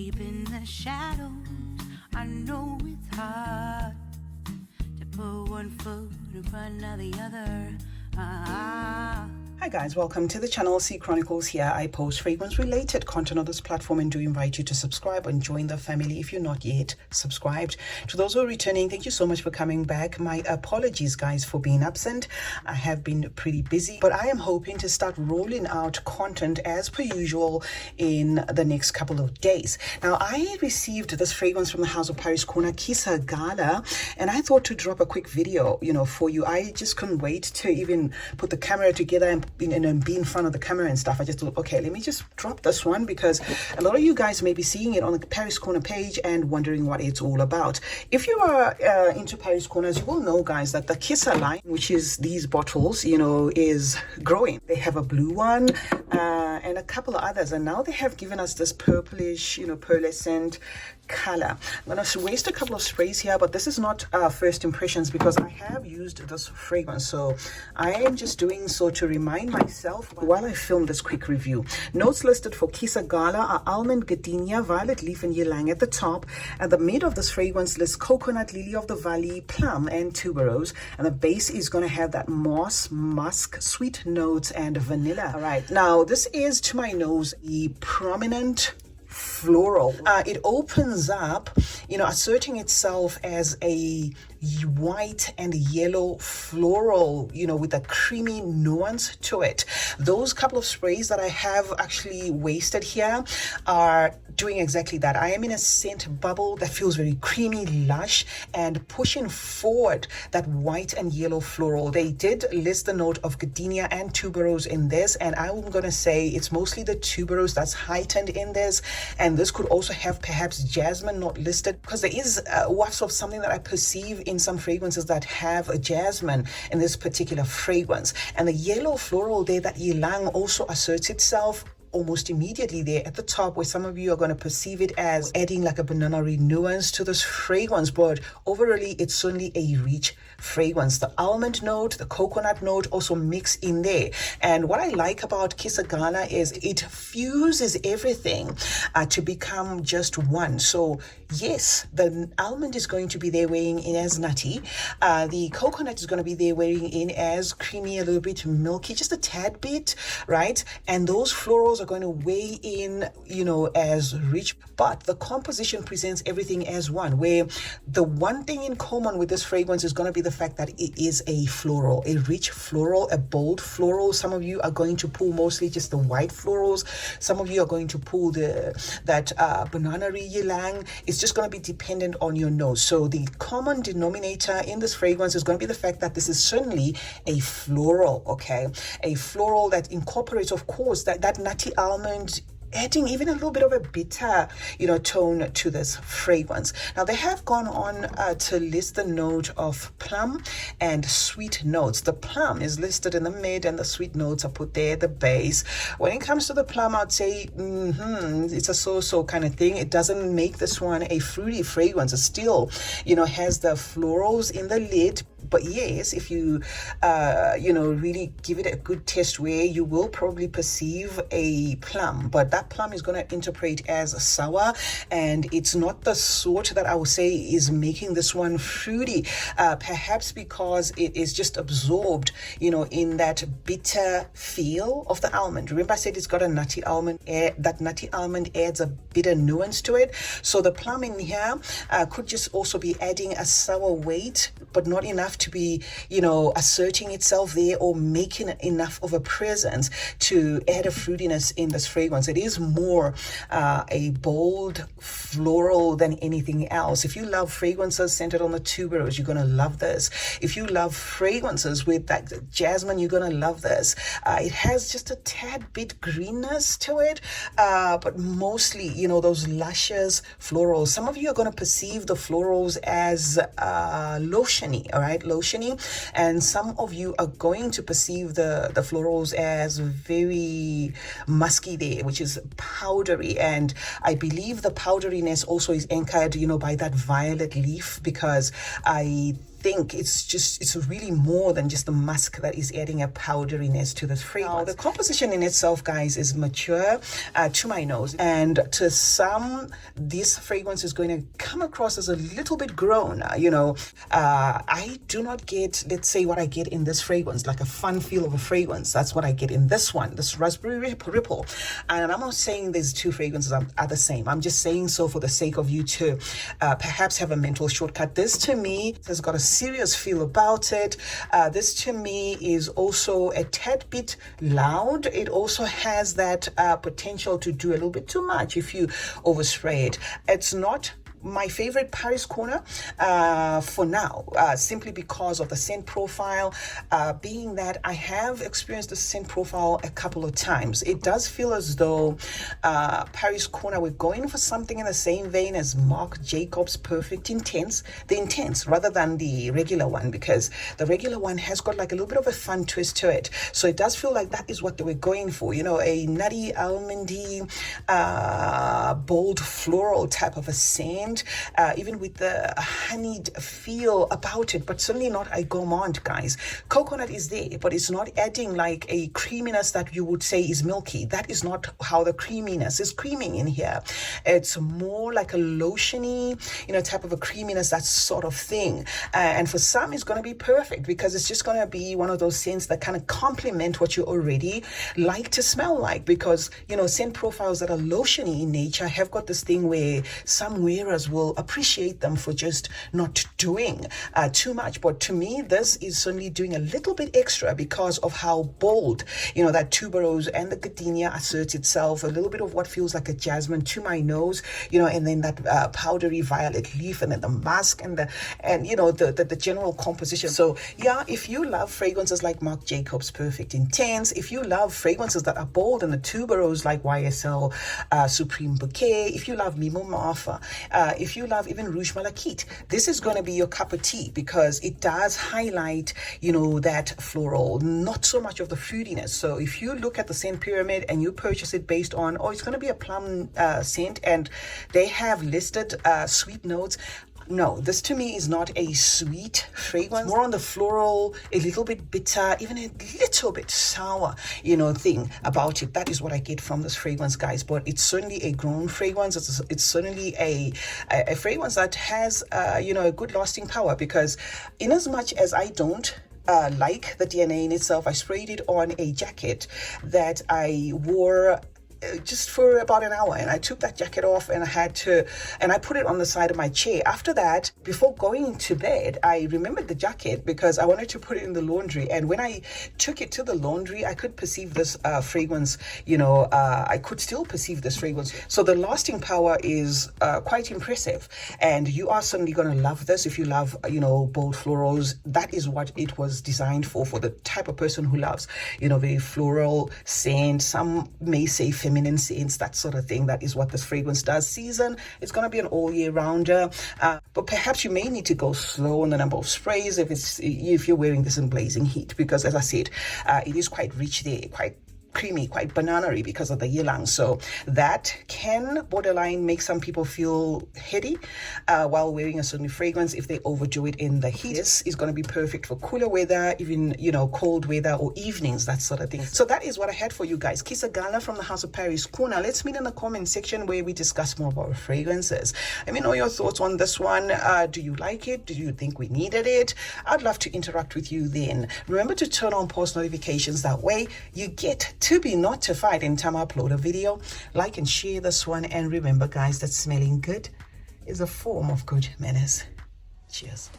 Deep in the shadows, I know it's hard to put one foot in front of the other. Hi guys, welcome to the channel CeeChronicles. Here I post fragrance related content on this platform and do invite you to subscribe and join the family if you're not yet subscribed. To those who are returning, thank you so much for coming back. My apologies guys for being absent. I have been pretty busy, but I am hoping to start rolling out content as per usual in the next couple of days. Now I received this fragrance from the House of Paris corner, Qissa GALA, and I thought to drop a quick video for you. I just couldn't wait to even put the camera together and be in front of the camera and stuff. I just thought, okay, let me just drop this one because a lot of you guys may be seeing it on the Paris Corner page and wondering what it's all about. If you are into Paris Corners, you will know guys that the Qissa line, which is these bottles, is growing. They have a blue one and a couple of others, and now they have given us this purplish, pearlescent color. I'm going to waste a couple of sprays here, but this is not first impressions because I have used this fragrance, so I am just doing so to remind myself while I film this quick review. Notes listed for Qissa GALA are almond, gardenia, violet leaf, and ylang at the top. At the mid of this fragrance lists coconut, lily of the valley, plum, and tuberose, and the base is going to have that moss, musk, sweet notes, and vanilla. All right, now this is to my nose a prominent floral. It opens up, asserting itself as a white and yellow floral, with a creamy nuance to it. Those couple of sprays that I have actually wasted here are doing exactly that. I am in a scent bubble that feels very creamy, lush, and pushing forward that white and yellow floral. They did list the note of gardenia and tuberose in this, and I'm going to say it's mostly the tuberose that's heightened in this, and this could also have perhaps jasmine not listed, because there is wafts of something that I perceive in some fragrances that have a jasmine in this particular fragrance. And the yellow floral there, that ylang, also asserts itself almost immediately there at the top, where some of you are going to perceive it as adding like a banana nuance to this fragrance, but overall it's certainly a rich fragrance. The almond note, the coconut note also mix in there, and what I like about Qissa GALA is it fuses everything to become just one. So yes, the almond is going to be there weighing in as nutty, the coconut is going to be there weighing in as creamy, a little bit milky, just a tad bit, right? And those florals are going to weigh in, as rich, but the composition presents everything as one, where the one thing in common with this fragrance is going to be the fact that it is a floral, a rich floral, a bold floral. Some of you are going to pull mostly just the white florals. Some of you are going to pull that banana-y ylang. It's just going to be dependent on your nose. So the common denominator in this fragrance is going to be the fact that this is certainly a floral, okay? A floral that incorporates, of course, that nutty almond, adding even a little bit of a bitter, tone to this fragrance. Now they have gone on to list the note of plum and sweet notes. The plum is listed in the mid and the sweet notes are put there at the base. When it comes to the plum, I'd say it's a so-so kind of thing. It doesn't make this one a fruity fragrance. It still, has the florals in the lid. But yes, if you, really give it a good test wear, you will probably perceive a plum. But that plum is going to interpret as sour, and it's not the sort that I would say is making this one fruity. Perhaps because it is just absorbed, in that bitter feel of the almond. Remember I said it's got a nutty almond. That nutty almond adds a bitter nuance to it. So the plum in here could just also be adding a sour weight, but not enough to be, asserting itself there or making enough of a presence to add a fruitiness in this fragrance. It is more a bold floral than anything else. If you love fragrances centered on the tuberose, you're going to love this. If you love fragrances with that jasmine, you're going to love this. It has just a tad bit greenness to it, but mostly, those luscious florals. Some of you are going to perceive the florals as lotiony, all right, lotiony, and some of you are going to perceive the florals as very musky there, which is powdery. And I believe the powderiness also is anchored, by that violet leaf, because I think it's really more than just the musk that is adding a powderiness to this fragrance. Now, the composition in itself, guys, is mature to my nose, and to some, this fragrance is going to come across as a little bit grown. I do not get, let's say, what I get in this fragrance, like a fun feel of a fragrance. That's what I get in this one, this raspberry ripple. And I'm not saying these two fragrances are the same. I'm just saying so for the sake of you to perhaps have a mental shortcut. This to me has got a serious feel about it. This to me is also a tad bit loud. It also has that potential to do a little bit too much if you overspray it. It's not my favorite Paris corner for now, simply because of the scent profile, being that I have experienced the scent profile a couple of times. It does feel as though Paris corner, we're going for something in the same vein as Marc Jacobs Perfect Intense, the Intense rather than the regular one, because the regular one has got like a little bit of a fun twist to it. So it does feel like that is what they were going for, a nutty, almondy, bold floral type of a scent. Even with the honeyed feel about it, but certainly not a gourmand, guys. Coconut is there, but it's not adding like a creaminess that you would say is milky. That is not how the creaminess is creaming in here. It's more like a lotiony, type of a creaminess, that sort of thing. And for some, it's going to be perfect because it's just going to be one of those scents that kind of complement what you already like to smell like. Because, scent profiles that are lotiony in nature have got this thing where some wearers will appreciate them for just not doing too much. But to me, this is certainly doing a little bit extra because of how bold, that tuberose and the gardenia asserts itself, a little bit of what feels like a jasmine to my nose, and then that powdery violet leaf, and then the musk and the general composition. So yeah, if you love fragrances like Marc Jacobs Perfect Intense, if you love fragrances that are bold and the tuberose like YSL Supreme Bouquet, if you love Mimo Marfa, if you love even Rouge Malachite, this is going to be your cup of tea because it does highlight, that floral, not so much of the fruitiness. So if you look at the scent pyramid and you purchase it based on, it's going to be a plum scent, and they have listed sweet notes. No, this to me is not a sweet fragrance. More on the floral, a little bit bitter, even a little bit sour, thing about it. That is what I get from this fragrance, guys. But it's certainly a grown fragrance. It's certainly a fragrance that has, a good lasting power, because in as much as I don't like the DNA in itself, I sprayed it on a jacket that I wore just for about an hour, and I took that jacket off and I put it on the side of my chair. After that, before going to bed, I remembered the jacket because I wanted to put it in the laundry, and when I took it to the laundry, I could perceive this fragrance, I could still perceive this fragrance. So the lasting power is quite impressive, and you are certainly going to love this if you love, bold florals. That is what it was designed for the type of person who loves, very floral scent. Some may say feminine scents, that sort of thing. That is what this fragrance does. Season, it's going to be an all year rounder, but perhaps you may need to go slow on the number of sprays if you're wearing this in blazing heat, because as I said, it is quite rich there, quite creamy, quite banana-y because of the ylang. So that can borderline make some people feel heady while wearing a certain fragrance if they overdo it in the heat. This is going to be perfect for cooler weather, even, cold weather or evenings, that sort of thing. So that is what I had for you guys. Qissa GALA from the House of Paris Kuna. Let's meet in the comment section where we discuss more about fragrances. Let me know your thoughts on this one. Do you like it? Do you think we needed it? I'd love to interact with you then. Remember to turn on post notifications. That way you get to be notified anytime I upload a video. Like and share this one, and remember, guys, that smelling good is a form of good manners. Cheers.